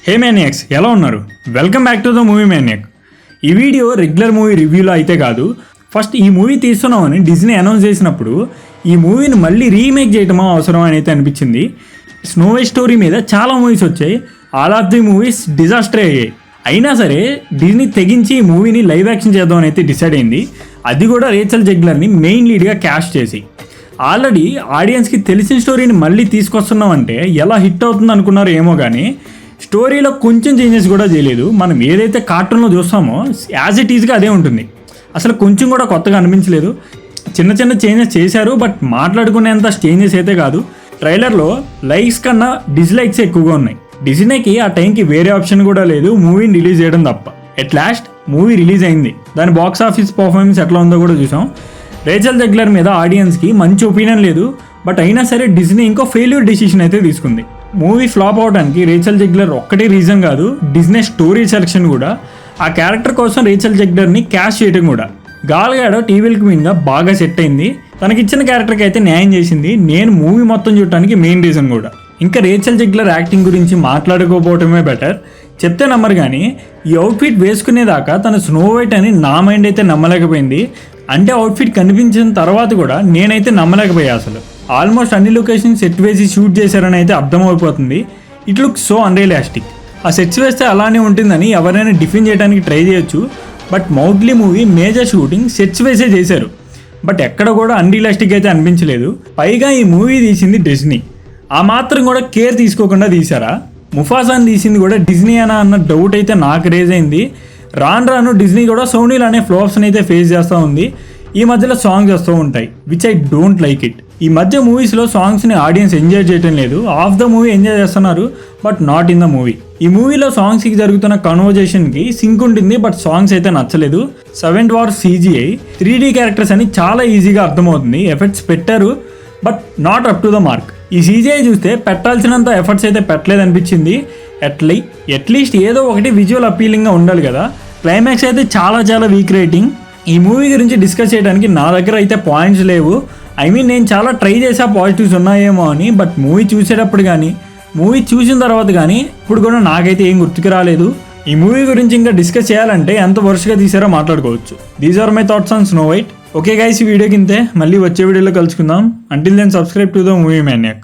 హే మ్యానియాక్స్, ఎలా ఉన్నారు? Welcome back to the movie maniac. ఈ వీడియో రెగ్యులర్ మూవీ రివ్యూలో అయితే కాదు. ఫస్ట్ ఈ మూవీ తీస్తున్నామని డిజ్నీ అనౌన్స్ చేసినప్పుడు ఈ మూవీని మళ్ళీ రీమేక్ చేయటమో అవసరం అని అయితే అనిపించింది. స్నో వైట్ స్టోరీ మీద చాలా మూవీస్ వచ్చాయి. All of the movies disaster అయ్యాయి. అయినా సరే డిజ్నీ తెగించి ఈ మూవీని లైవ్ యాక్షన్ చేద్దామని అయితే డిసైడ్ అయింది. అది కూడా రేచల్ జెగ్లర్ని మెయిన్ లీడ్గా క్యాస్ట్ చేసి. ఆల్రెడీ ఆడియన్స్కి తెలిసిన స్టోరీని మళ్ళీ తీసుకొస్తున్నామంటే ఎలా హిట్ అవుతుంది అనుకున్నారో ఏమో కానీ స్టోరీలో కొంచెం చేంజెస్ కూడా చేయలేదు. మనం ఏదైతే కార్టూన్లో చూస్తామో యాజ్ ఇట్ ఈజ్గా అదే ఉంటుంది. అసలు కొంచెం కూడా కొత్తగా అనిపించలేదు. చిన్న చిన్న చేంజెస్ చేశారు, బట్ మాట్లాడుకునేంత చేంజెస్ అయితే కాదు. ట్రైలర్లో లైక్స్ కన్నా డిస్లైక్స్ ఎక్కువగా ఉన్నాయి. డిజ్నీకి ఆ టైంకి వేరే ఆప్షన్ కూడా లేదు మూవీని రిలీజ్ చేయడం తప్ప. ఎట్ లాస్ట్ మూవీ రిలీజ్ అయింది. దాని బాక్స్ ఆఫీస్ పర్ఫార్మెన్స్ ఎట్లా ఉందో కూడా చూసాం. రేచల్ జెగ్లర్ మీద ఆడియన్స్కి మంచి ఒపీనియన్ లేదు, బట్ అయినా సరే డిజ్నీ ఇంకో ఫెయిల్యూర్ డెసిషన్ అయితే తీసుకుంది. మూవీ ఫ్లాప్ అవడానికి రేచల్ జెగ్లర్ ఒక్కటే రీజన్ కాదు, డిజ్నీ స్టోరీ సెలెక్షన్ కూడా. ఆ క్యారెక్టర్ కోసం రేచల్ జెగ్లర్ని క్యాస్ట్ చేయడం కూడా. గాల్ గాడోట్ ఈవిల్ క్వీన్గా బాగా సెట్ అయింది. తనకిచ్చిన క్యారెక్టర్కి అయితే న్యాయం చేసింది. నేను మూవీ మొత్తం చూడటానికి మెయిన్ రీజన్ కూడా. ఇంకా రేచల్ జెగ్లర్ యాక్టింగ్ గురించి మాట్లాడుకోకపోవటమే బెటర్. చెప్తే నమ్మరు కానీ ఈ అవుట్ఫిట్ వేసుకునేదాకా తన స్నో వైట్ అని నా మైండ్ అయితే నమ్మలేకపోయింది. అంటే అవుట్ఫిట్ కనిపించిన తర్వాత కూడా నేనైతే నమ్మలేకపోయా. అసలు ఆల్మోస్ట్ అన్ని లొకేషన్స్ సెట్ వేసి షూట్ చేశారని అయితే అర్థమైపోతుంది. It look so unrealistic. ఆ సెట్స్ వేస్తే అలానే ఉంటుందని ఎవరైనా డిఫైన్ చేయడానికి ట్రై చేయొచ్చు, but Mowgli movie major shooting sets వేసే చేశారు, బట్ ఎక్కడ కూడా అన్రియలిస్టిక్ అయితే అనిపించలేదు. పైగా ఈ మూవీ తీసింది డిజ్నీ. ఆ మాత్రం కూడా కేర్ తీసుకోకుండా తీశారా? ముఫాసాని తీసింది కూడా డిజ్నీ అన్న డౌట్ అయితే నాకు రేజ్ అయింది. రాను డిజ్నీ కూడా సోనీలు అనే ఫ్లాప్స్ని అయితే ఫేస్ చేస్తూ ఉంది. ఈ మధ్యలో సాంగ్స్ వస్తూ ఉంటాయి, which I don't like it. ఈ మధ్య మూవీస్లో సాంగ్స్ని ఆడియన్స్ ఎంజాయ్ చేయటం లేదు. ఆఫ్ ద మూవీ ఎంజాయ్ చేస్తున్నారు, but not in the movie. ఈ మూవీలో సాంగ్స్కి జరుగుతున్న కన్వర్జేషన్కి సింక్ ఉంటుంది, బట్ సాంగ్స్ అయితే నచ్చలేదు. 7th war CGI 3D characters అని చాలా ఈజీగా అర్థమవుతుంది. ఎఫెక్ట్స్ పెట్టారు, but not up to the mark. ఈ CGI చూస్తే పెట్టాల్సినంత ఎఫర్ట్స్ అయితే పెట్టలేదనిపించింది. అట్లీస్ట్ ఏదో ఒకటి విజువల్ అపీలింగ్గా ఉండాలి కదా. క్లైమాక్స్ అయితే చాలా వీక్ రేటింగ్. ఈ మూవీ గురించి డిస్కస్ చేయడానికి నా దగ్గర అయితే పాయింట్స్ లేవు. నేను చాలా ట్రై చేసా పాజిటివ్స్ ఉన్నాయేమో అని, బట్ మూవీ చూసేటప్పుడు కానీ మూవీ చూసిన తర్వాత కానీ ఇప్పుడు కూడా నాకైతే ఏం గుర్తుకు రాలేదు. ఈ మూవీ గురించి ఇంకా డిస్కస్ చేయాలంటే ఎంత వరుసగా తీసారో మాట్లాడుకోవచ్చు. These are my thoughts on snow white. Okay guys, ఈ వీడియోకి ఇంతే. మళ్ళీ వచ్చే వీడియోలో కలుసుకుందాం. Until then subscribe to the movie maniac.